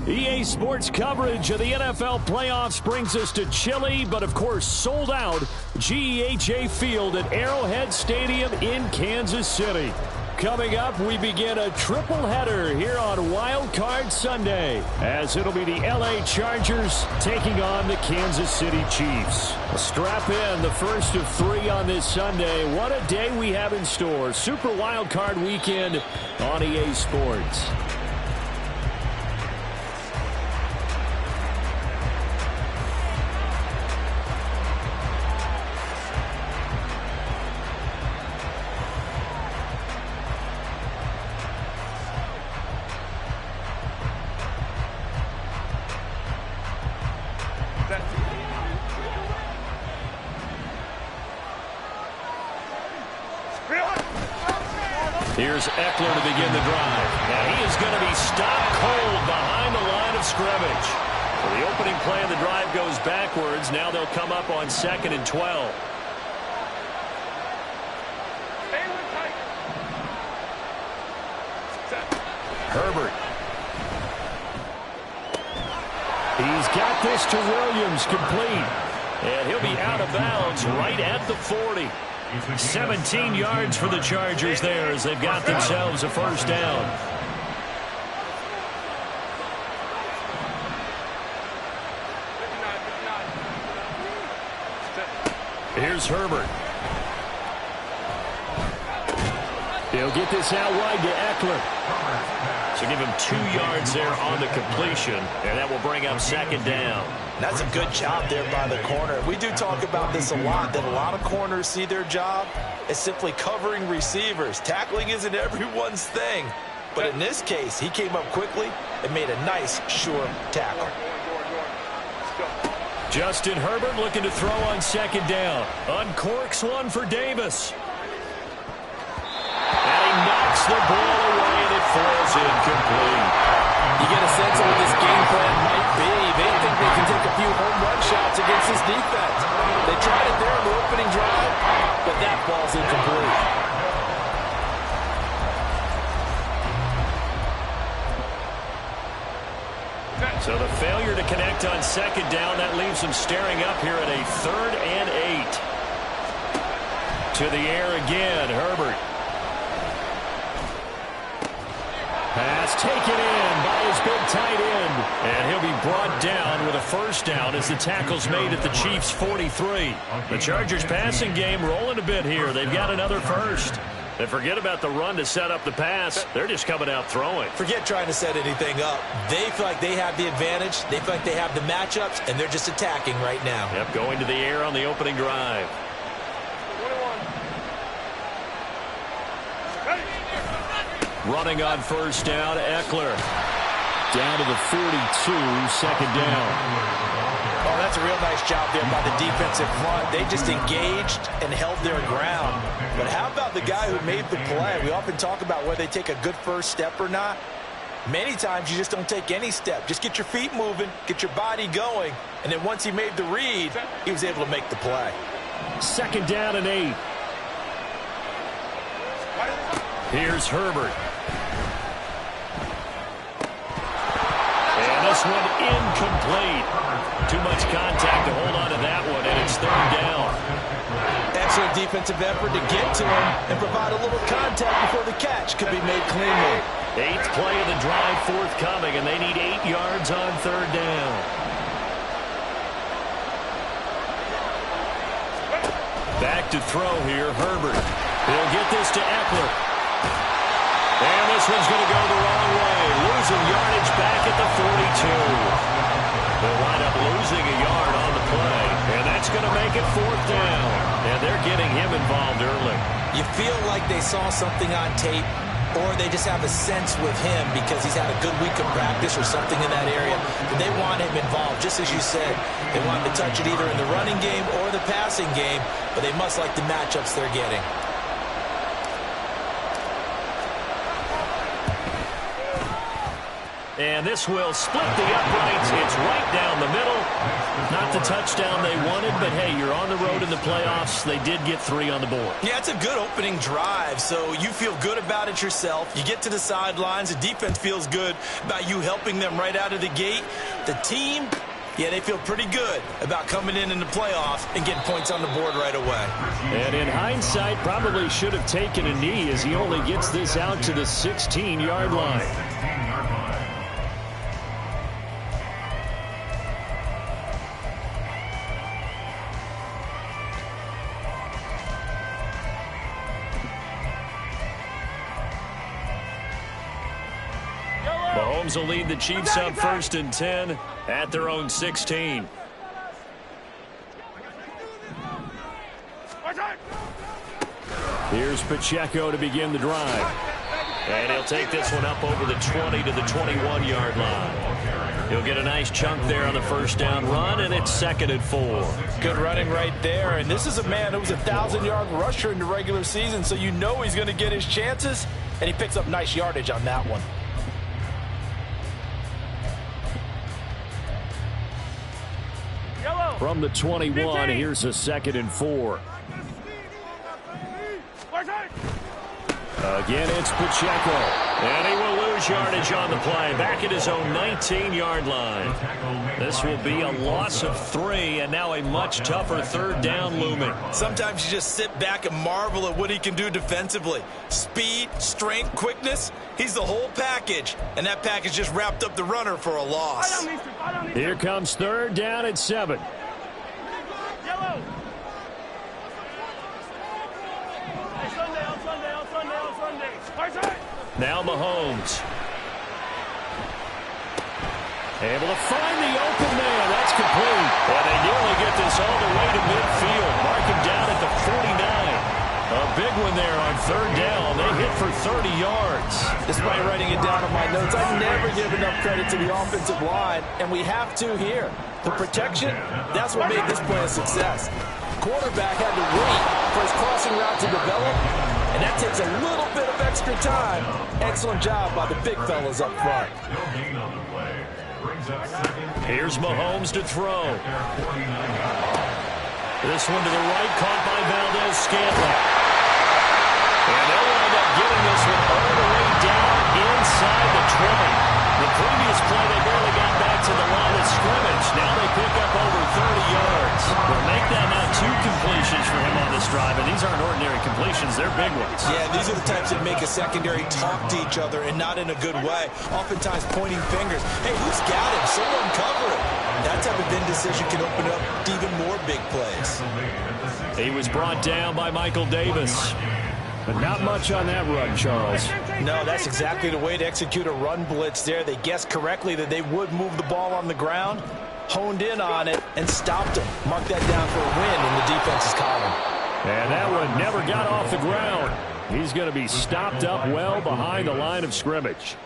EA Sports coverage of the NFL playoffs brings us to chilly, but of course sold out GEHA Field at Arrowhead Stadium in Kansas City. Coming up, we begin a triple header here on Wild Card Sunday, as it'll be the LA Chargers taking on the Kansas City Chiefs. Strap in, the first of 3 on this Sunday. What a day we have in store. Super Wild Card Weekend on EA Sports. Here's Ekeler to begin the drive. Now he is going to be stopped cold behind the line of scrimmage. Well, the opening play of the drive goes backwards. Now they'll come up on 2nd and 12. Herbert. He's got this to Williams, complete. And he'll be out of bounds right at the 40. 17 yards for the Chargers there as they've got themselves a first down. Here's Herbert. He'll get this out wide to Ekeler. So give him 2 yards there on the completion, and that will bring up 2nd down. That's a good job there by the corner. We do talk about this a lot, that a lot of corners see their job as simply covering receivers. Tackling isn't everyone's thing. But in this case, he came up quickly and made a nice, sure tackle. Justin Herbert looking to throw on 2nd down. Uncorks one for Davis. And he knocks the ball away, and it falls incomplete. You get a sense of what this game plan might be. They think they can take a few home run shots against this defense. They tried it there in the opening drive, but that ball's incomplete. So the failure to connect on 2nd down, that leaves them staring up here at a 3rd and 8. To the air again, Herbert. Pass taken in by his big tight end. And he'll be brought down with a first down as the tackle's made at the Chiefs' 43. The Chargers' passing game rolling a bit here. They've got another first. And forget about the run to set up the pass. They're just coming out throwing. Forget trying to set anything up. They feel like they have the advantage. They feel like they have the matchups, and they're just attacking right now. Yep, going to the air on the opening drive. Running on first down, Ekeler. Down to the 42, 2nd down. Oh, that's a real nice job there by the defensive front. They just engaged and held their ground. But how about the guy who made the play? We often talk about whether they take a good first step or not. Many times you just don't take any step. Just get your feet moving, get your body going, and then once he made the read, he was able to make the play. 2nd down and 8. Here's Herbert. And this one incomplete. Too much contact to hold on to that one, and it's 3rd down. Excellent defensive effort to get to him and provide a little contact before the catch could be made cleanly. 8th play of the drive forthcoming, and they need 8 yards on 3rd down. Back to throw here, Herbert. He'll get this to Ekeler. And this one's going to go the wrong way. Losing yardage back at the 42. They'll wind up losing a yard on the play. And that's going to make it 4th down. And they're getting him involved early. You feel like they saw something on tape, or they just have a sense with him because he's had a good week of practice or something in that area. But they want him involved, just as you said. They want him to touch it either in the running game or the passing game, but they must like the matchups they're getting. And this will split the uprights. It's right down the middle. Not the touchdown they wanted, but hey, you're on the road in the playoffs. They did get 3 on the board. Yeah, it's a good opening drive, so you feel good about it yourself. You get to the sidelines. The defense feels good about you helping them right out of the gate. The team, yeah, they feel pretty good about coming in the playoffs and getting points on the board right away. And in hindsight, probably should have taken a knee as he only gets this out to the 16-yard line. Mahomes will lead the Chiefs up 1st and 10 at their own 16. Here's Pacheco to begin the drive. And he'll take this one up over the 20 to the 21-yard line. He'll get a nice chunk there on the first down run, and it's 2nd and 4. Good running right there. And this is a man who was a 1,000-yard rusher in the regular season, so you know he's going to get his chances, and he picks up nice yardage on that one. From the 21, here's a 2nd and 4. Again, it's Pacheco. And he will lose yardage on the play. Back at his own 19-yard line. This will be a loss of 3, and now a much tougher 3rd down looming. Sometimes you just sit back and marvel at what he can do defensively. Speed, strength, quickness. He's the whole package. And that package just wrapped up the runner for a loss. Here comes 3rd down at 7. Now Mahomes. Able to find the open man. That's complete. And they nearly get this all the way to midfield. Mark him down at the 49. A big one there on 3rd down. They hit for 30 yards. Despite writing it down on my notes, I never give enough credit to the offensive line, and we have to here. The protection, that's what made this play a success. Quarterback had to wait for his crossing route to develop, and that takes a little bit of extra time. Excellent job by the big fellas up front. Here's Mahomes to throw. This one to the right, caught by Valdez-Scantling. And they'll wind up getting this one all the way down inside the 20. The previous play, they barely got back to the line of scrimmage. Now they pick up over 30 yards. We'll make that now 2 completions for him on this drive, and these aren't ordinary completions. They're big ones. Yeah, these are the types that make a secondary talk to each other, and not in a good way. Oftentimes pointing fingers. Hey, who's got him? Someone cover it. That type of indecision can open up to even more big plays. He was brought down by Michael Davis. But not much on that run, Charles. No, that's exactly the way to execute a run blitz there. They guessed correctly that they would move the ball on the ground, honed in on it, and stopped him. Mark that down for a win in the defense's column. And that one never got off the ground. He's going to be stopped up well behind the line of scrimmage.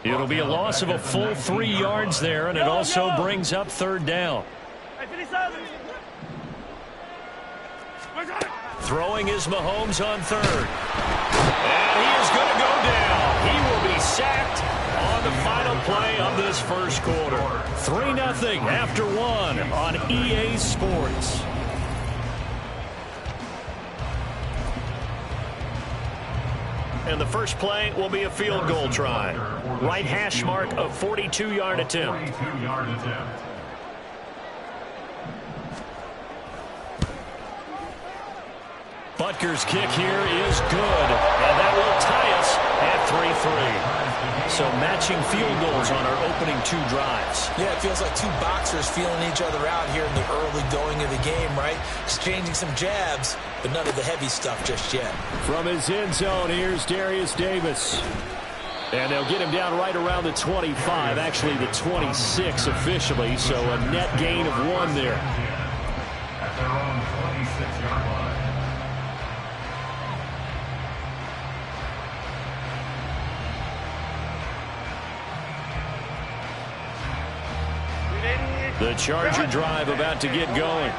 It'll be a loss of a full 3 yards there, and it also brings up 3rd down. Throwing is Mahomes on 3rd. And he is going to go down. He will be sacked on the final play of this first quarter. 3-0 after 1 on EA Sports. And the first play will be a field goal try. Right hash mark of 42-yard attempt. Butker's kick here is good, and that will tie us at 3-3. So matching field goals on our opening 2 drives. Yeah, it feels like 2 boxers feeling each other out here in the early going of the game, right? Exchanging some jabs, but none of the heavy stuff just yet. From his end zone, here's Darius Davis. And they'll get him down right around the 25, actually the 26 officially, so a net gain of 1 there. At their own 26-yard line. The Charger drive about to get going.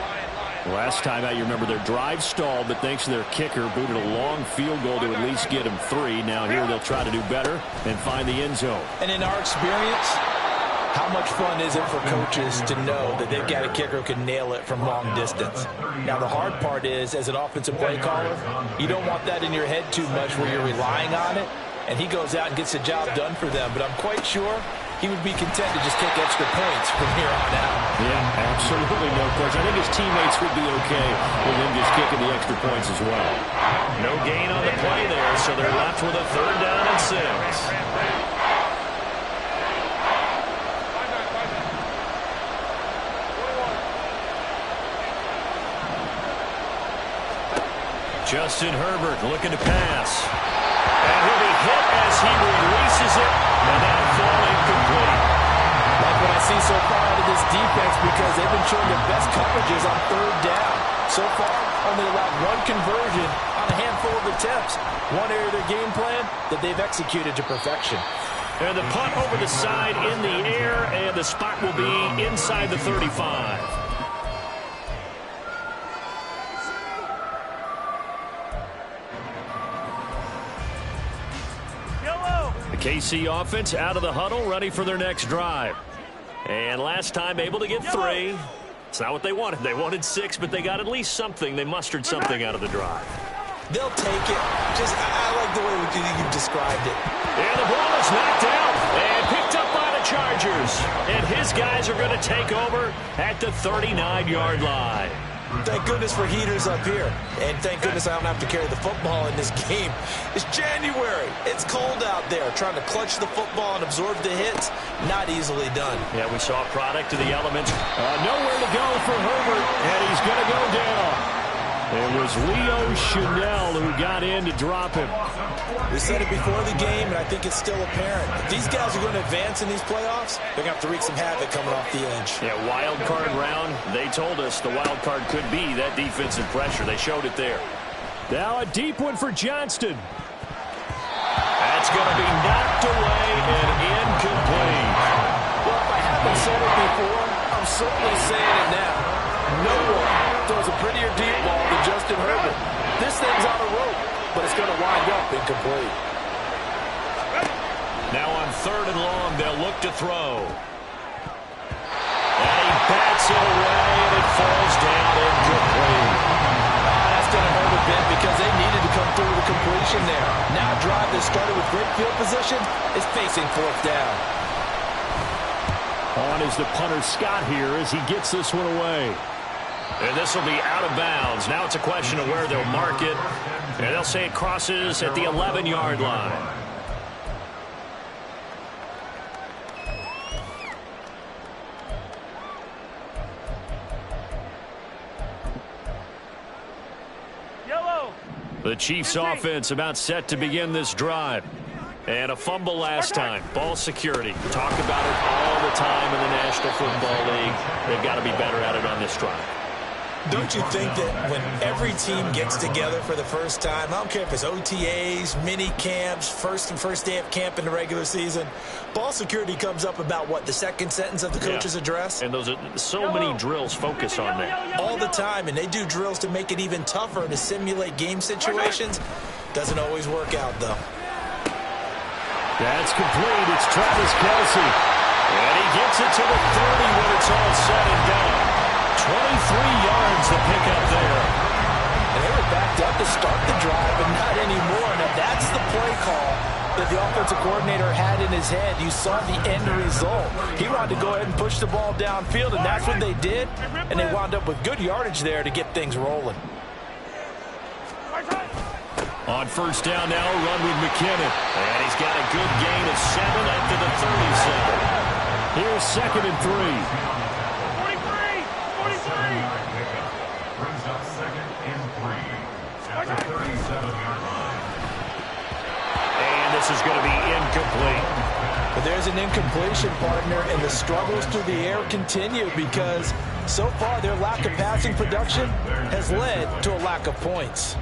Last time out, you remember their drive stalled, but thanks to their kicker, booted a long field goal to at least get them 3. Now here they'll try to do better and find the end zone. And in our experience, how much fun is it for coaches to know that they've got a kicker who can nail it from long distance? Now, the hard part is, as an offensive play caller, you don't want that in your head too much where you're relying on it, and he goes out and gets the job done for them. But I'm quite sure he would be content to just kick extra points from here on out. Yeah, absolutely no question. I think his teammates would be okay with him just kicking the extra points as well. No gain on the play there, so they're left with a 3rd down and 6. Justin Herbert looking to pass. And he'll be hit as he releases it, and that'll fall incomplete. Like what I see so far out of this defense, because they've been showing their best coverages on 3rd down. So far, only allowed 1 conversion on a handful of attempts. One area of their game plan that they've executed to perfection. And the punt over the side in the air, and the spot will be inside the 35. KC offense out of the huddle, ready for their next drive. And last time able to get 3. It's not what they wanted. They wanted 6, but they got at least something. They mustered something out of the drive. They'll take it. I like the way you described it. And the ball is knocked out and picked up by the Chargers. And his guys are going to take over at the 39-yard line. Thank goodness for heaters up here. And thank goodness I don't have to carry the football in this game. It's January. It's cold out there. Trying to clutch the football and absorb the hits, not easily done. Yeah, we saw a product of the elements. Nowhere to go for Herbert, and he's going to go down. It was Leo Chanel who got in to drop him. We said it before the game, and I think it's still apparent. If these guys are going to advance in these playoffs, they're going to have to wreak some havoc coming off the edge. Yeah, wild card round. They told us the wild card could be that defensive pressure. They showed it there. Now a deep one for Johnston. That's going to be knocked away and incomplete. Well, if I haven't said it before, I'm certainly saying it now. No one throws a prettier deep ball than Justin Herbert. This thing's on a rope, but it's going to wind up incomplete. Now on 3rd and long, they'll look to throw. And he bats it away, and it falls down incomplete. That's going to hurt a bit because they needed to come through with a completion there. Now a drive that started with great field position is facing 4th down. On is the punter Scott here as he gets this one away. And this will be out of bounds. Now it's a question of where they'll mark it. And they'll say it crosses at the 11-yard line. Yellow. The Chiefs offense about set to begin this drive. And a fumble last time. Ball security. Talk about it all the time in the National Football League. They've got to be better at it on this drive. Don't you think that when every team gets together for the first time, I don't care if it's OTAs, mini camps, first day of camp in the regular season, ball security comes up about what, the second sentence of the coach's address? And those are so many drills focus on that. All the time, and they do drills to make it even tougher to simulate game situations. Doesn't always work out, though. That's complete. It's Travis Kelce. And he gets it to the 30 when it's all said and done. 23 yards to pick up there. And they were backed up to start the drive, but not anymore. Now, that's the play call that the offensive coordinator had in his head. You saw the end result. He wanted to go ahead and push the ball downfield, and that's what they did. And they wound up with good yardage there to get things rolling. On 1st down now, run with McKinnon. And he's got a good gain of 7 after the 37. Here's 2nd and 3. 43. Brings up 2nd and 3 at the 37-yard line. And this is going to be incomplete. But there's an incompletion, partner, and the struggles through the air continue because so far their lack of passing production has led to a lack of points.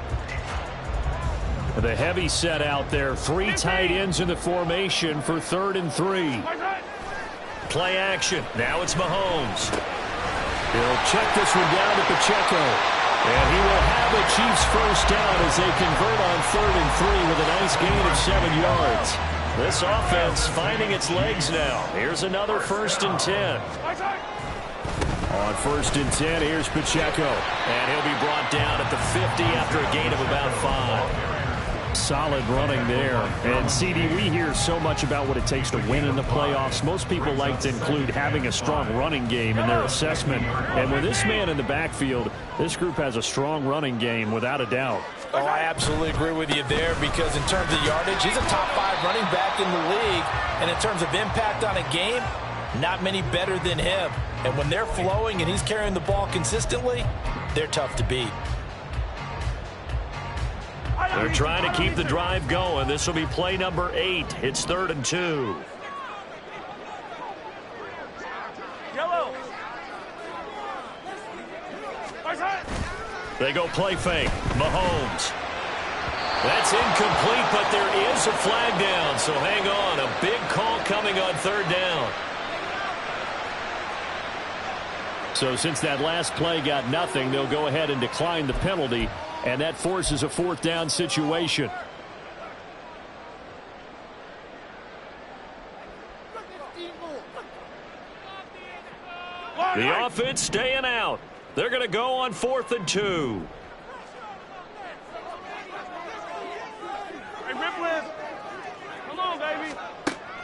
The heavy set out there. 3 tight ends in the formation for 3rd and 3. Play action. Now it's Mahomes. He'll check this one down to Pacheco. And he will have a Chiefs first down as they convert on 3rd and 3 with a nice gain of 7 yards. This offense finding its legs now. Here's another 1st and 10. On 1st and 10, here's Pacheco. And he'll be brought down at the 50 after a gain of about 5. Solid running there. And, CD, we hear so much about what it takes to win in the playoffs. Most people like to include having a strong running game in their assessment. And with this man in the backfield, this group has a strong running game without a doubt. Oh, I absolutely agree with you there because in terms of yardage, he's a top 5 running back in the league. And in terms of impact on a game, not many better than him. And when they're flowing and he's carrying the ball consistently, they're tough to beat. They're trying to keep the drive going. This will be play number 8. It's 3rd and 2. Yellow. They go play fake. Mahomes. That's incomplete, but there is a flag down, so hang on. A big call coming on 3rd down. So since that last play got nothing, they'll go ahead and decline the penalty, and that forces a 4th down situation. The offense staying out. They're going to go on 4th and 2. Hey, Ripwith. Come on, baby.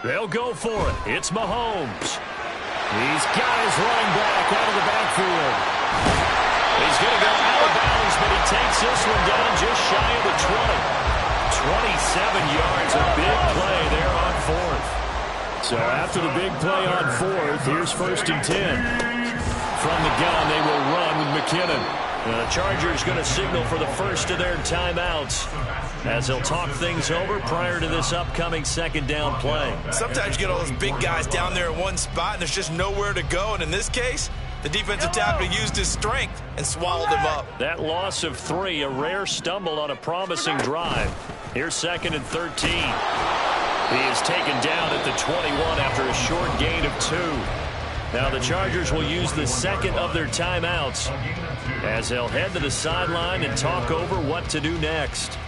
They'll go for it. It's Mahomes. He's got his running back out of the backfield. He's going to go out of bounds, but he takes this one down just shy of the 20. 27 yards, a big play there on 4th. So after the big play on 4th, here's 1st and 10. From the gun, they will run with McKinnon. The Chargers going to signal for the first of their timeouts as they'll talk things over prior to this upcoming 2nd down play. Sometimes you get all those big guys down there in one spot and there's just nowhere to go. And in this case, the defensive tackle used his strength and swallowed him up. That loss of 3, a rare stumble on a promising drive. Here's 2nd and 13. He is taken down at the 21 after a short gain of 2. Now the Chargers will use the 2nd of their timeouts as they'll head to the sideline and talk over what to do next.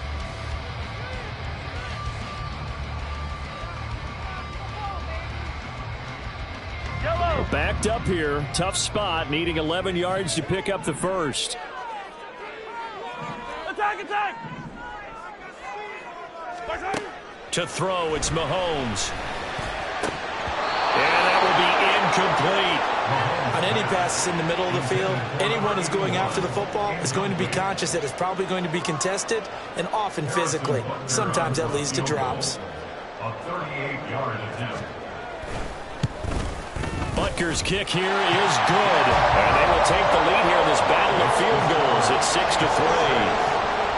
Yellow. Backed up here, tough spot, needing 11 yards to pick up the first. Attack, attack. To throw, it's Mahomes. And that will be incomplete. On any passes in the middle of the field, anyone who's going after the football is going to be conscious that it's probably going to be contested and often physically. Sometimes that leads to drops. A 38-yard attempt. Butker's kick here is good. And they will take the lead here in this battle of field goals at 6-3.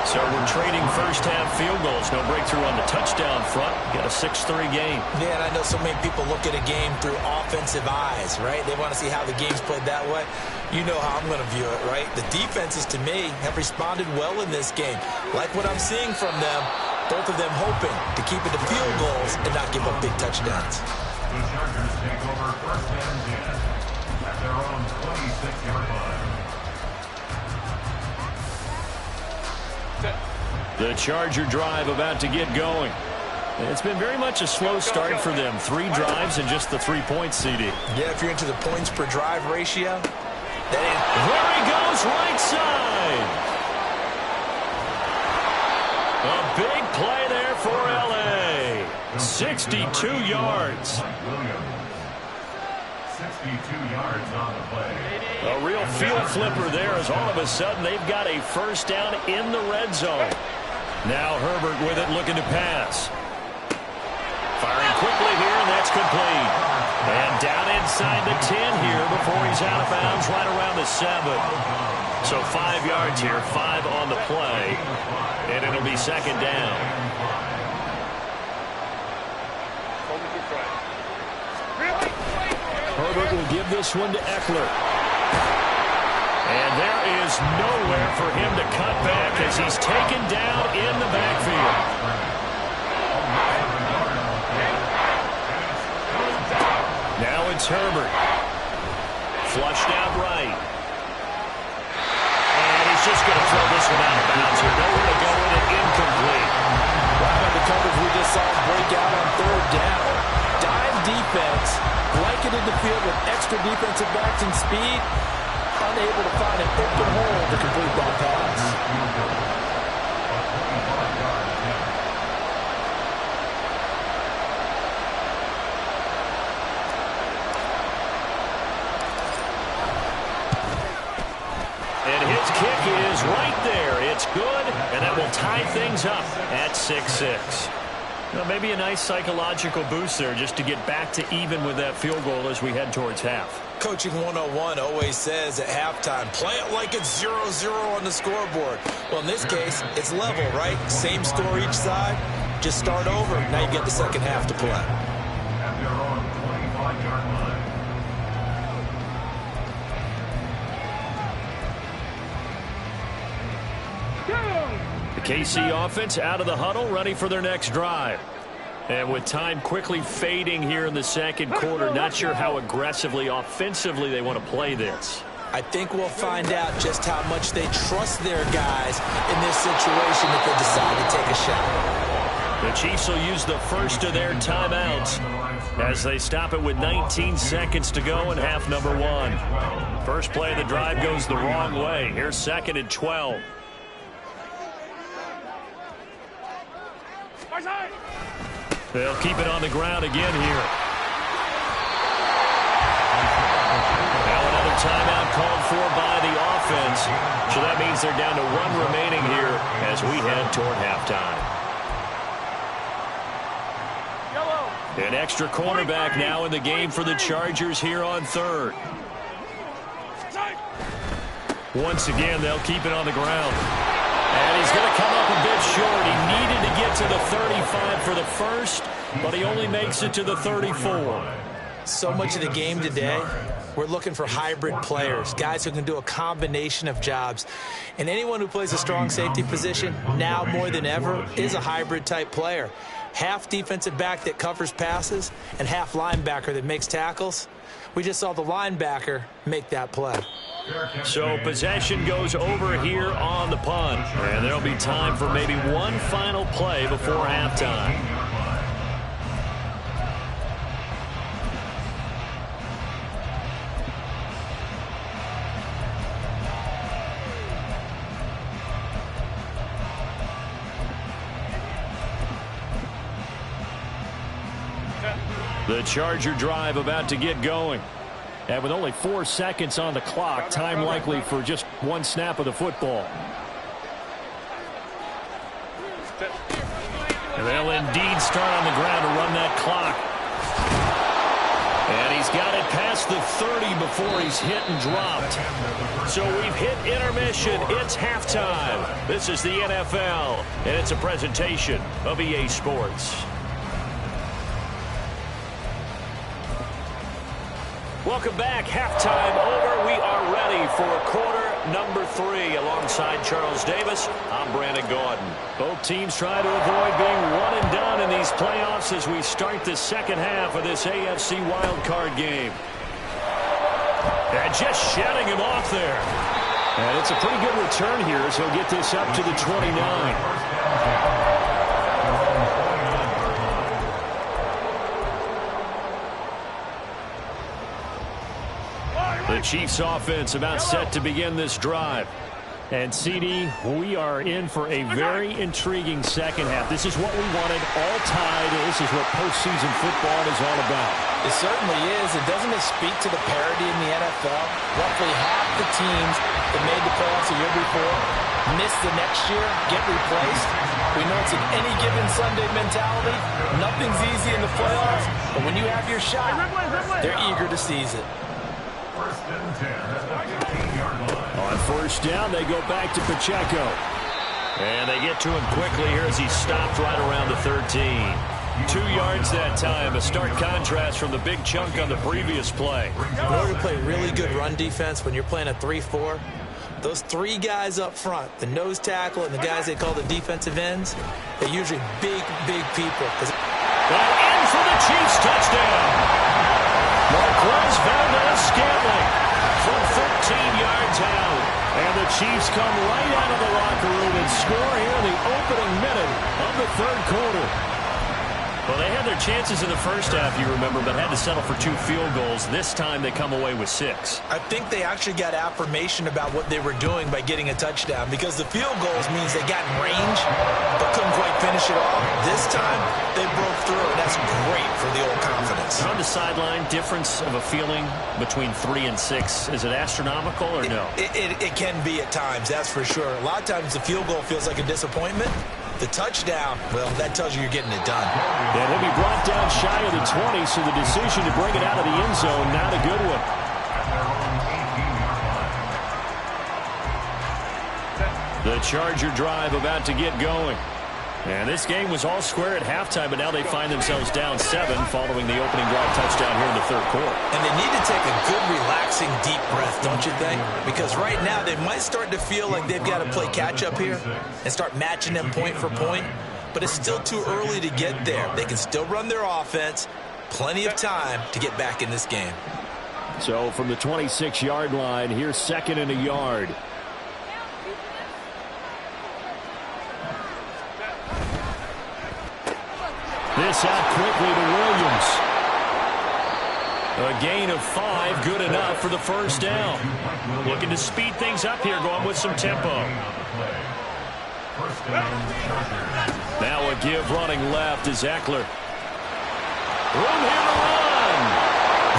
So we're trading first-half field goals. No breakthrough on the touchdown front. Got a 6-3 game. Yeah, and I know so many people look at a game through offensive eyes, right? They want to see how the game's played that way. You know how I'm going to view it, right? The defenses, to me, have responded well in this game. Like what I'm seeing from them, both of them hoping to keep it to field goals and not give up big touchdowns. The Chargers take over 1st and 10 at their own 26-yard line. The Charger drive about to get going. It's been very much a slow start for them. 3 drives and just the 3 points, CD. Yeah, if you're into the points per drive ratio, there he goes, right side. A big play there for L.A. 62 yards. 62 yards on the play. A real field flipper there as all of a sudden they've got a first down in the red zone. Now Herbert with it, looking to pass. Firing quickly here, and that's complete. And down inside the 10 here before he's out of bounds right around the 7. So 5 yards here, 5 on the play, and it'll be 2nd down. Herbert will give this one to Eckler. And there is nowhere for him to cut back as he's taken down in the backfield. Now it's Herbert. Flushed out right. just going to throw this one out of bounds here. Nowhere to go with it. Incomplete. Wow, the coverage we just saw him break out on third down. Dime defense, blanketed the field with extra defensive backs and speed. Unable to find an open hole to complete that pass. And his kick is right there. It's good, and that will tie things up at 6-6. Well, maybe a nice psychological boost there just to get back to even with that field goal as we head towards half. Coaching 101 always says at halftime, play it like it's 0-0 on the scoreboard. Well, in this case, it's level, right? Same score each side. Just start over. Now you get the second half to play. At their own 25-yard line. The KC offense out of the huddle, ready for their next drive. And with time quickly fading here in the second quarter, not sure how aggressively, offensively they want to play this. I think we'll find out just how much they trust their guys in this situation if they decide to take a shot. The Chiefs will use the first of their timeouts as they stop it with 19 seconds to go in half number 1. First play of the drive goes the wrong way. Here's 2nd and 12. They'll keep it on the ground again here. Now another timeout called for by the offense. So that means they're down to 1 remaining here as we head toward halftime. An extra cornerback now in the game for the Chargers here on 3rd. Once again, they'll keep it on the ground. And he's going to come up a bit short. He needed to get to the 35 for the first, but he only makes it to the 34. So much of the game today, we're looking for hybrid players, guys who can do a combination of jobs. And anyone who plays a strong safety position, now more than ever, is a hybrid type player. Half defensive back that covers passes and half linebacker that makes tackles. We just saw the linebacker make that play. So possession goes over here on the punt, and there'll be time for maybe one final play before halftime. The Charger drive about to get going. And with only 4 seconds on the clock, time likely for just one snap of the football. And they'll indeed start on the ground to run that clock. And he's got it past the 30 before he's hit and dropped. So we've hit intermission. It's halftime. This is the NFL, and it's a presentation of EA Sports. Welcome back. Halftime over. We are ready for quarter number 3. Alongside Charles Davis, I'm Brandon Gaudin. Both teams try to avoid being one and done in these playoffs as we start the second half of this AFC wildcard game. And just shedding him off there. And it's a pretty good return here as he'll get this up to the 29. The Chiefs offense about set to begin this drive. And CD, we are in for a very intriguing second half. This is what we wanted, all tied. This is what postseason football is all about. It certainly is. And doesn't it speak to the parity in the NFL? Roughly half the teams that made the playoffs a year before miss the next year, get replaced. We know it's an any given Sunday mentality. Nothing's easy in the playoffs, but when you have your shot, they're eager to seize it. First and 10 at the 15-yard line. On first down, they go back to Pacheco. And they get to him quickly here as he stopped right around the 13. 2 yards that time, a stark contrast from the big chunk on the previous play. In order to play really good run defense when you're playing a 3-4, those 3 guys up front, the nose tackle and the guys they call the defensive ends, they're usually big people. And in for the Chiefs touchdown. Marquez Valdez-Scantling from 13 yards out. And the Chiefs come right out of the locker room and score here in the opening minute of the third quarter. Well, they had their chances in the first half, you remember, but had to settle for 2 field goals. This time they come away with 6. I think they actually got affirmation about what they were doing by getting a touchdown, because the field goals means they got in range but couldn't quite finish it off. This time they broke through, and that's great for the old confidence. On the sideline, difference of a feeling between 3 and 6. Is it astronomical or no? It can be at times, that's for sure. A lot of times the field goal feels like a disappointment. The touchdown, well, that tells you you're getting it done. And he'll be brought down shy of the 20, so the decision to bring it out of the end zone, not a good one. The Charger drive about to get going. And this game was all square at halftime, but now they find themselves down 7 following the opening drive touchdown here in the third quarter. And they need to take a good, relaxing, deep breath, don't you think? Because right now they might start to feel like they've got to play catch-up here and start matching them point for point. But it's still too early to get there. They can still run their offense. Plenty of time to get back in this game. So from the 26-yard line, here's 2nd and a yard. This out quickly to Williams. A gain of 5, good enough for the first down. Looking to speed things up here, going with some tempo. Now a give running left is Eckler. Room here to run.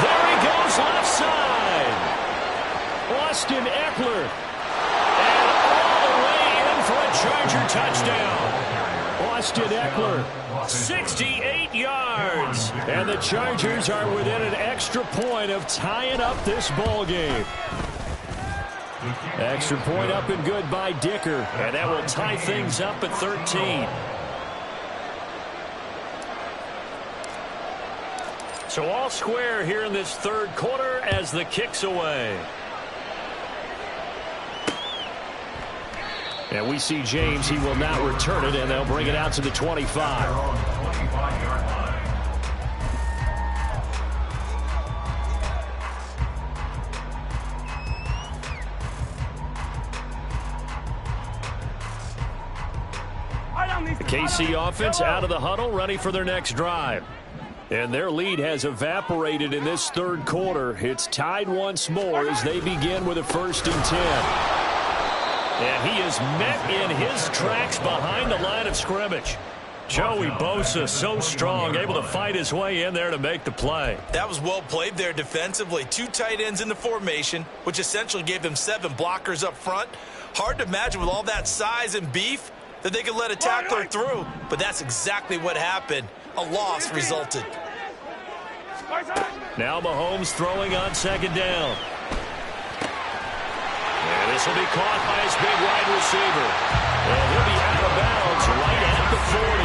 There he goes left side. Austin Eckler. And all the way in for a Charger touchdown. Austin Eckler, 68 yards. And the Chargers are within an extra point of tying up this ball game. Extra point up and good by Dicker. And that will tie things up at 13. So all square here in this third quarter as the kick's away. And we see James. He will not return it, and they'll bring it out to the 25. The KC offense out of the huddle, ready for their next drive. And their lead has evaporated in this third quarter. It's tied once more as they begin with a 1st and 10. And he is met in his tracks behind the line of scrimmage. Joey Bosa, so strong, able to fight his way in there to make the play. That was well played there defensively. 2 tight ends in the formation, which essentially gave them 7 blockers up front. Hard to imagine with all that size and beef that they could let a tackler through, but that's exactly what happened. A loss resulted. Now Mahomes throwing on 2nd down. And this will be caught by his big wide receiver. And he'll be out of bounds right at the 40.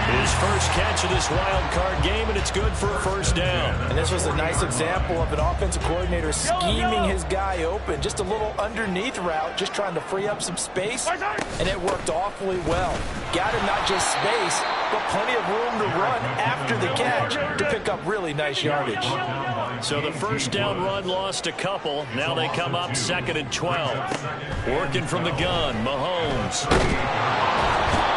His first catch of this wild card game, and it's good for a 1st down. And this was a nice example of an offensive coordinator scheming his guy open. Just a little underneath route, just trying to free up some space, and it worked awfully well. Got him not just space, but plenty of room to run after the catch to pick up really nice yardage. So the 1st down run lost a couple. Now they come up 2nd and 12. Working from the gun, Mahomes.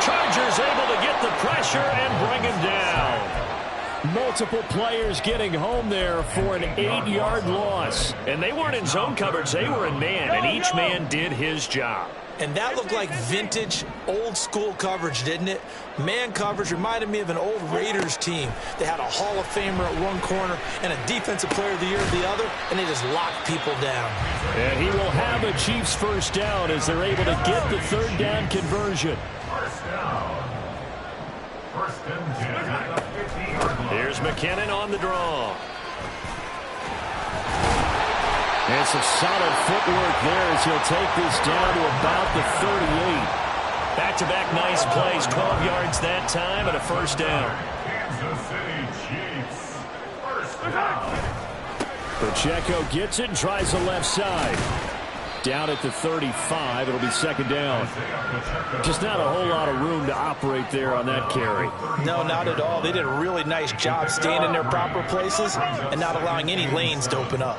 Chargers able to get the pressure and bring him down. Multiple players getting home there for an 8-yard loss. And they weren't in zone coverage, they were in man, and each man did his job. And that looked like vintage, old-school coverage, didn't it? Man coverage reminded me of an old Raiders team. They had a Hall of Famer at one corner and a Defensive Player of the Year at the other, and they just locked people down. And he will have a Chiefs 1st down as they're able to get the 3rd down conversion. 1st and 10 at the 50-yard line. Here's McKinnon on the draw. And some solid footwork there as he'll take this down to about the 38. Back-to-back nice plays, 12 yards that time and a 1st down. Kansas City Chiefs. 1st down. Pacheco gets it and tries the left side. Down at the 35, it'll be 2nd down. Just not a whole lot of room to operate there on that carry. No, not at all. They did a really nice job staying in their proper places and not allowing any lanes to open up.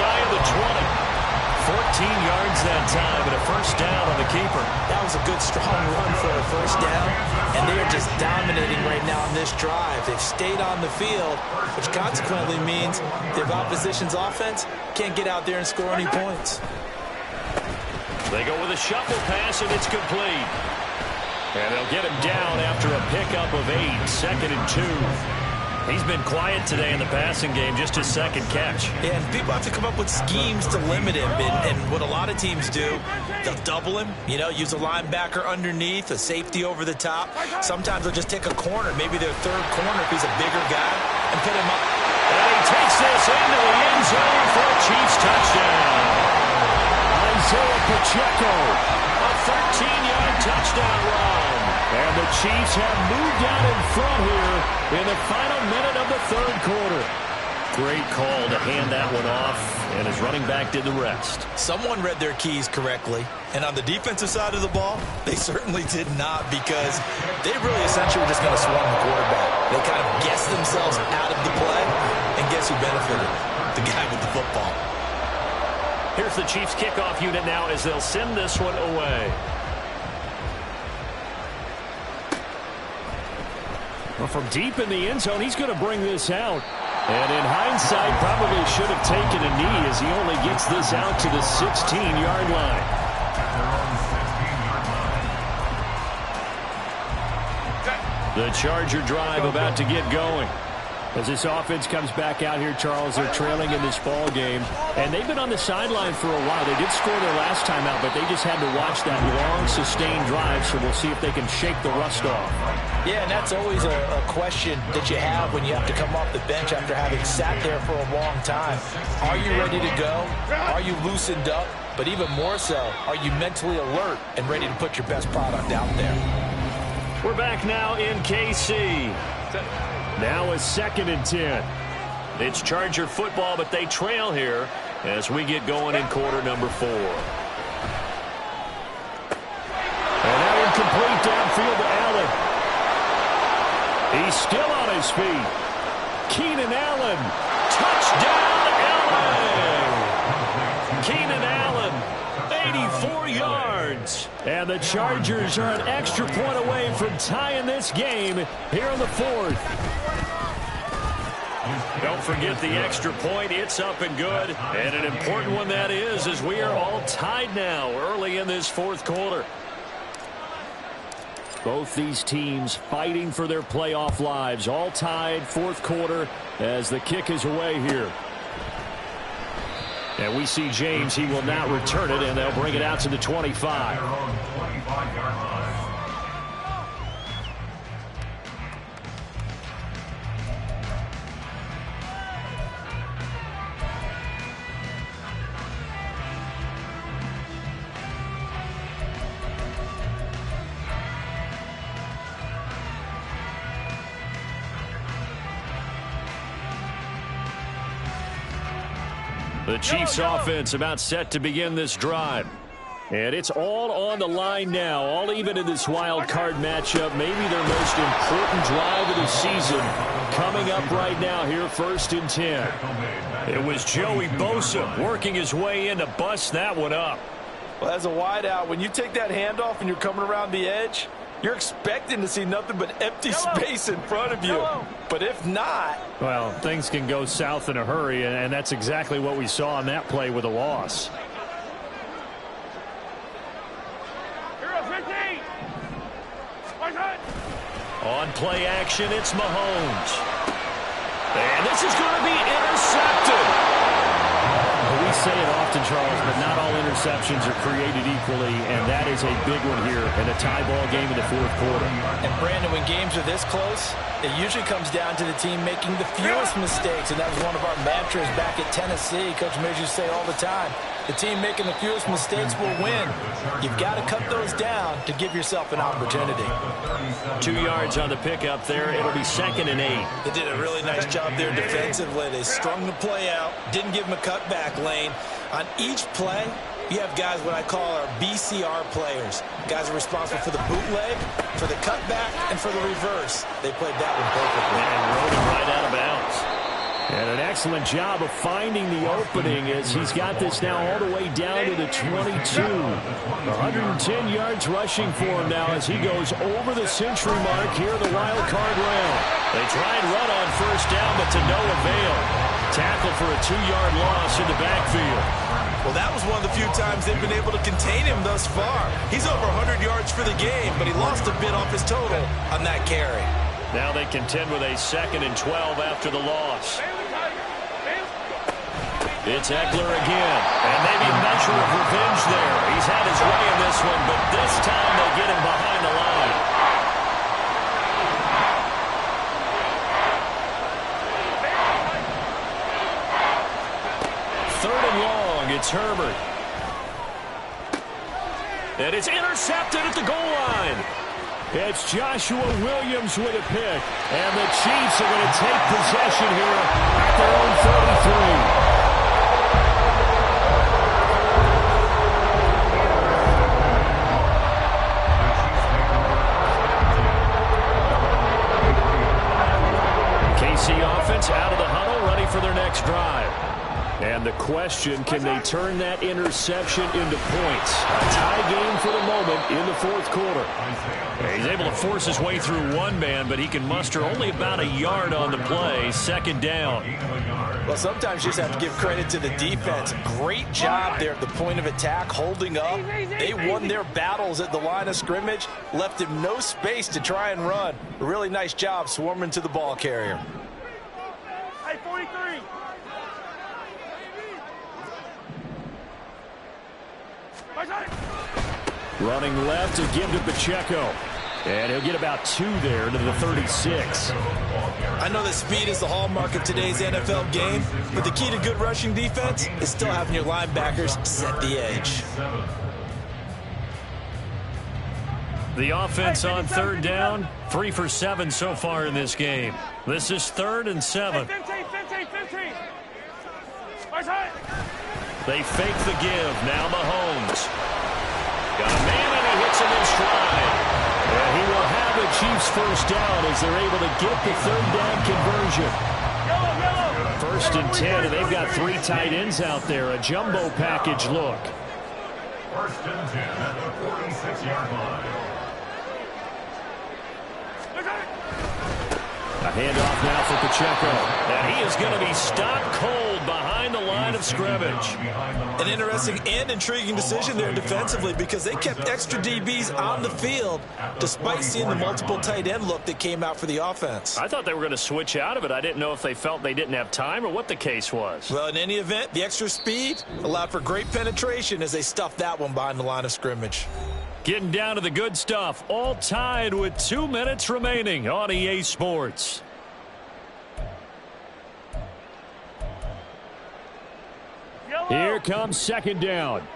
shy of the 20. 14 yards that time and a first down on the keeper. That was a good, strong run for a first down, and they are just dominating right now on this drive. They've stayed on the field, which consequently means the opposition's offense can't get out there and score any points. They go with a shuffle pass, and it's complete. And they'll get him down after a pickup of 8, 2nd and 2. He's been quiet today in the passing game, just his second catch. Yeah, and people have to come up with schemes to limit him. And what a lot of teams do, they'll double him, use a linebacker underneath, a safety over the top. Sometimes they'll just take a corner, maybe their third corner if he's a bigger guy, and put him up. And he takes this into the end zone for a Chiefs touchdown. Isaiah Pacheco, A 13-yard touchdown run. and the Chiefs have moved out in front here in the final minute of the third quarter. Great call to hand that one off, and his running back did the rest. Someone read their keys correctly, and on the defensive side of the ball, they certainly did not, because they really essentially were just going to swarm the quarterback. They kind of guessed themselves out of the play, and guess who benefited? The guy with the football. Here's the Chiefs kickoff unit now as they'll send this one away. Well, from deep in the end zone, he's going to bring this out. And in hindsight, probably should have taken a knee as he only gets this out to the 16-yard line. The Charger drive about to get going. As this offense comes back out here, Charles, they're trailing in this ball game. And they've been on the sideline for a while. They did score their last time out, but they just had to watch that long, sustained drive, so we'll see if they can shake the rust off. Yeah, and that's always a question that you have when you have to come off the bench after having sat there for a long time. Are you ready to go? Are you loosened up? But even more so, are you mentally alert and ready to put your best product out there? We're back now in KC. Now a 2nd and 10. It's Charger football, but they trail here as we get going in quarter number 4. And now incomplete downfield to Allen. He's still on his feet. Keenan Allen. Touchdown, Allen! Keenan Allen, 84 yards. And the Chargers are an extra point away from tying this game here in the 4th. Don't forget the extra point. It's up and good. And an important one that is, as we are all tied now early in this 4th quarter. Both these teams fighting for their playoff lives. All tied, 4th quarter, as the kick is away here. And we see James. He will not return it, and they'll bring it out to the 25. The Chiefs offense about set to begin this drive. And it's all on the line now, all even in this wild card matchup. Maybe their most important drive of the season coming up right now here, 1st and 10. It was Joey Bosa working his way in to bust that one up. Well, as a wideout, when you take that handoff and you're coming around the edge, you're expecting to see nothing but empty space in front of you. But if not... Well, things can go south in a hurry, and that's exactly what we saw on that play with a loss. On play action, it's Mahomes. And this is going to be intercepted. We say it often, Charles, but not all interceptions are created equally, and that is a big one here in a tie ball game in the 4th quarter. And Brandon, when games are this close, it usually comes down to the team making the fewest mistakes, and that was one of our mantras back at Tennessee. Coach Mears used to say all the time, the team making the fewest mistakes will win. You've got to cut those down to give yourself an opportunity. 2 yards on the pickup there. It'll be 2nd and 8. They did a really nice job there defensively. They strung the play out, didn't give them a cutback lane. On each play, you have guys what I call our BCR players. Guys are responsible for the bootleg, for the cutback, and for the reverse. They played that one perfectly. And rode him right out of bounds. And an excellent job of finding the opening as he's got this now all the way down to the 22. 110 yards rushing for him now as he goes over the century mark here in the wild card round. They try and run on first down, but to no avail. Tackle for a 2-yard loss in the backfield. Well, that was one of the few times they've been able to contain him thus far. He's over 100 yards for the game, but he lost a bit off his total on that carry. Now they contend with a 2nd and 12 after the loss. It's Ekeler again, and maybe a measure of revenge there. He's had his way in this one, but this time they get him behind the line. Third and long, it's Herbert. And it's intercepted at the goal line. It's Joshua Williams with a pick. And the Chiefs are going to take possession here at their own 33. Offense out of the huddle, ready for their next drive. And the question, can they turn that interception into points? A tie game for the moment in the fourth quarter. He's able to force his way through one man, but he can muster only about a yard on the play. 2nd down. Well, sometimes you just have to give credit to the defense. Great job there at the point of attack, holding up. They won their battles at the line of scrimmage, left him no space to try and run. A really nice job swarming to the ball carrier. Hey, 43. Running left to give to Pacheco. And he'll get about 2 there to the 36. I know that speed is the hallmark of today's NFL game, but the key to good rushing defense is still having your linebackers set the edge. The offense on 3rd down, 3 for 7 so far in this game. This is 3rd and 7. 15. They fake the give. Now Mahomes. Got a man and he hits him in stride. And he will have the Chiefs first down as they're able to get the 3rd down conversion. Yellow. 1st and 10, and they've got 3 tight ends out there. A jumbo package look. 1st and 10 at the 46-yard line. A handoff now for Pacheco. And he is going to be stopped cold behind the line of scrimmage. An interesting and intriguing decision there defensively because they kept extra DBs on the field despite seeing the multiple tight end look that came out for the offense. I thought they were going to switch out of it. I didn't know if they felt they didn't have time or what the case was. Well, in any event, the extra speed allowed for great penetration as they stuffed that one behind the line of scrimmage. Getting down to the good stuff, all tied with 2 minutes remaining on EA Sports. Here comes 2nd down.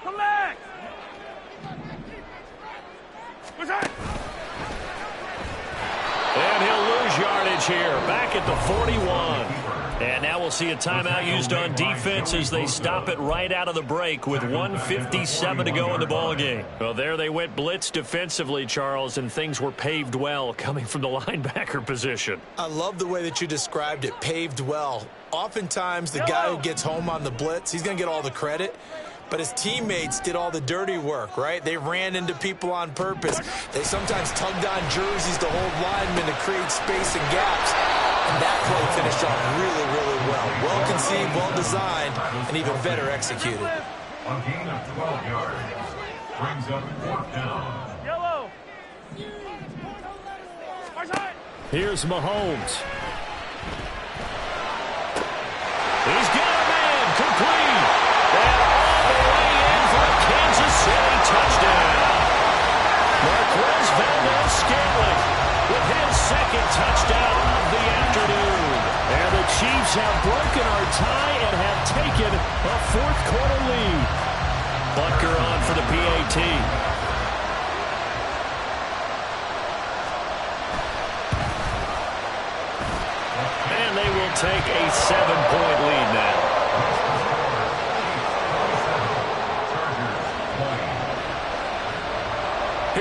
Come back. And he'll lose yardage here, back at the 41. And now we'll see a timeout used on defense as they stop it right out of the break with 1:57 to go in the ballgame. Well, there they went blitz defensively, Charles, and things were paved well coming from the linebacker position. I love the way that you described it, paved well. Oftentimes, the guy who gets home on the blitz, he's going to get all the credit. But his teammates did all the dirty work, right? They ran into people on purpose. They sometimes tugged on jerseys to hold linemen to create space and gaps. And that play finished off really, really well. Well conceived, well designed, and even better executed. A gain of 12 yards. Brings up 4th down. Yellow. Here's Mahomes. He's got a man, complete. And all the way in for a Kansas City touchdown. Marquez Valdes-Scantling with his 2nd touchdown of the afternoon. And the Chiefs have broken our tie and have taken a 4th quarter lead. Butker on for the PAT. And they will take a 7-point lead now.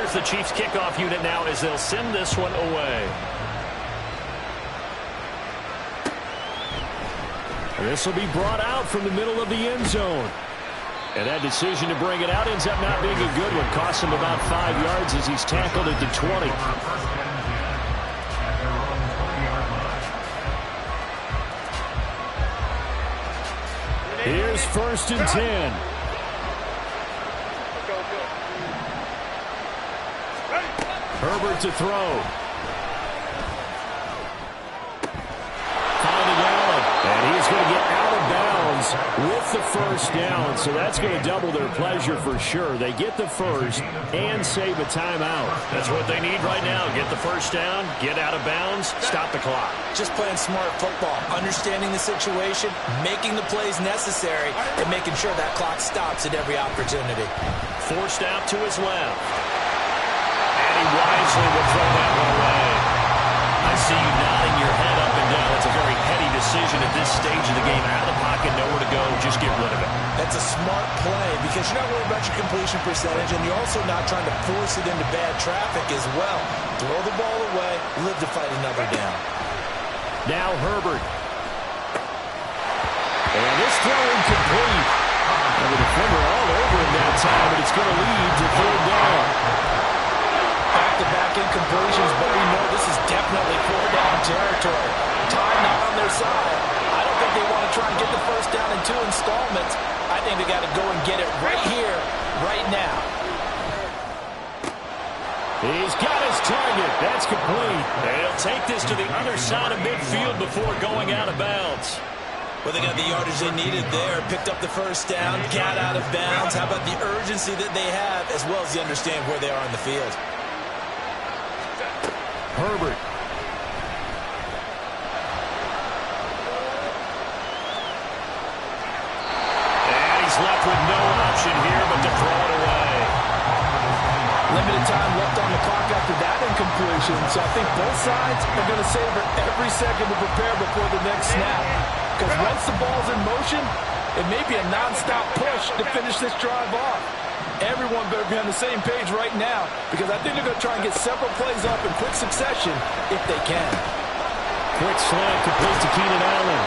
Here's the Chiefs kickoff unit now as they'll send this one away. This will be brought out from the middle of the end zone. And that decision to bring it out ends up not being a good one. Costs him about 5 yards as he's tackled at the 20. Here's 1st and 10. Herbert to throw. Finding Allen. And he's going to get out of bounds with the 1st down. So that's going to double their pleasure for sure. They get the 1st and save a timeout. That's what they need right now. Get the 1st down, get out of bounds, stop the clock. Just playing smart football, understanding the situation, making the plays necessary, and making sure that clock stops at every opportunity. Forced out to his left. And he wisely will throw that one away. I see you nodding your head up and down. It's a very heady decision at this stage of the game. Out of the pocket, nowhere to go. Just get rid of it. That's a smart play because you're not worried about your completion percentage, and you're also not trying to force it into bad traffic as well. Throw the ball away, live to fight another down. Now Herbert. And this throw incomplete. And the defender all over him that time, but it's going to lead to 3rd down. Back-to-back incompletions, but we know this is definitely 4th down territory. Time not on their side. I don't think they want to try and get the 1st down in 2 installments. I think they got to go and get it right here, right now. He's got his target. That's complete. They'll take this to the other side of midfield before going out of bounds. Well, they got the yardage they needed there. Picked up the 1st down, got out of bounds. How about the urgency that they have, as well as they understand where they are on the field? Herbert. And he's left with no option here but to throw it away. Limited time left on the clock after that incompletion, so I think both sides are going to savor every second to prepare before the next snap. Because once the ball's in motion, it may be a non-stop push to finish this drive off. Everyone better be on the same page right now because I think they're going to try and get several plays up in quick succession if they can. Quick slant complete to Keenan Allen.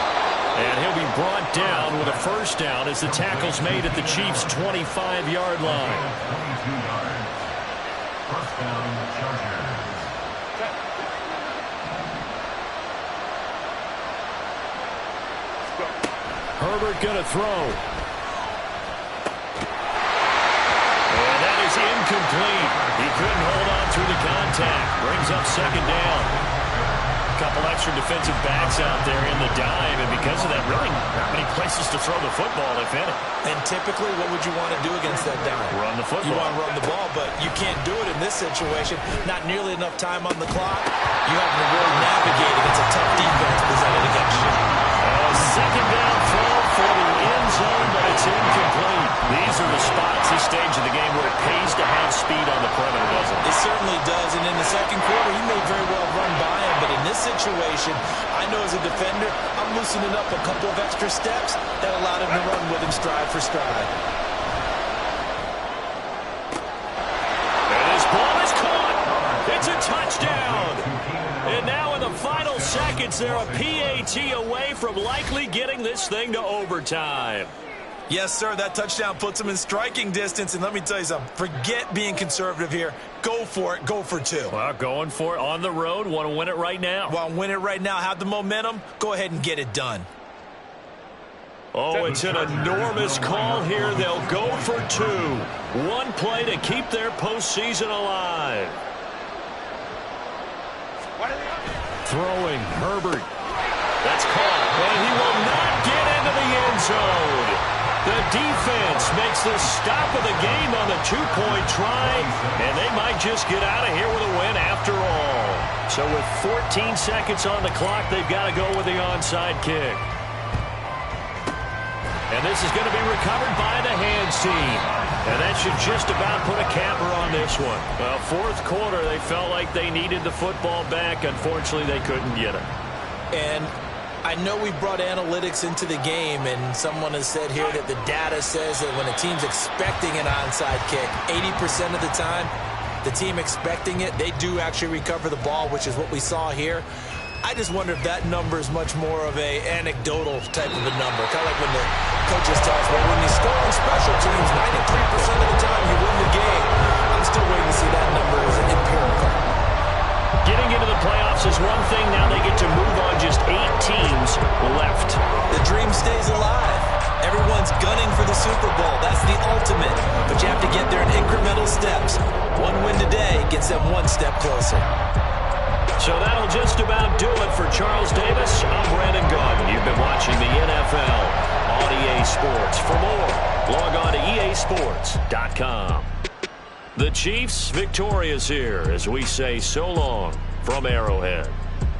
And he'll be brought down with a 1st down as the tackle's made at the Chiefs' 25-yard line. 22 yards. 1st down, Chargers. Herbert going to throw. And that is incomplete. He couldn't hold on through the contact. Brings up 2nd down. A couple extra defensive backs out there in the dime, and because of that, really not many places to throw the football, if any. And typically, what would you want to do against that dime? Run the football. You want to run the ball, but you can't do it in this situation. Not nearly enough time on the clock. You have to really navigate against a tough defense presented against you. 2nd down throw for the end zone, but it's incomplete. These are the spots, this stage of the game, where it pays to have speed on the perimeter, doesn't it? It certainly does, and in the 2nd quarter, he may very well run by him, but in this situation, I know as a defender, I'm loosening up a couple of extra steps that allowed him to run with him stride for stride. And his ball is caught. It's a touchdown. And now in the final seconds, they're a PAT away from likely getting this thing to overtime. Yes, sir, that touchdown puts him in striking distance, and let me tell you something, forget being conservative here. Go for it, go for 2. Well, going for it on the road, want to win it right now. Well, win it right now, have the momentum, go ahead and get it done. Oh, it's an enormous call here. They'll go for 2. One play to keep their postseason alive. Throwing, Herbert. That's caught, and he will not get into the end zone. The defense makes the stop of the game on the 2-point try, and they might just get out of here with a win after all. So with 14 seconds on the clock, they've got to go with the onside kick. And this is going to be recovered by the hands team. And that should just about put a capper on this one. Well, 4th quarter, they felt like they needed the football back. Unfortunately, they couldn't get it. And I know we brought analytics into the game, and someone has said here that the data says that when a team's expecting an onside kick, 80% of the time, the team expecting it, they do actually recover the ball, which is what we saw here. I just wonder if that number is much more of a anecdotal type of a number. Kind of like when the coaches tell us, well, when you score on special teams, 93% of the time you win the game. I'm still waiting to see that number as an empirical. Getting into the playoffs is one thing. Now they get to move on. Just 8 teams left. The dream stays alive. Everyone's gunning for the Super Bowl. That's the ultimate. But you have to get there in incremental steps. One win today gets them one step closer. So that'll just about do it for Charles Davis. I'm Brandon Gaudin. You've been watching the NFL on EA Sports. For more, log on to easports.com. The Chiefs victorious here as we say so long from Arrowhead.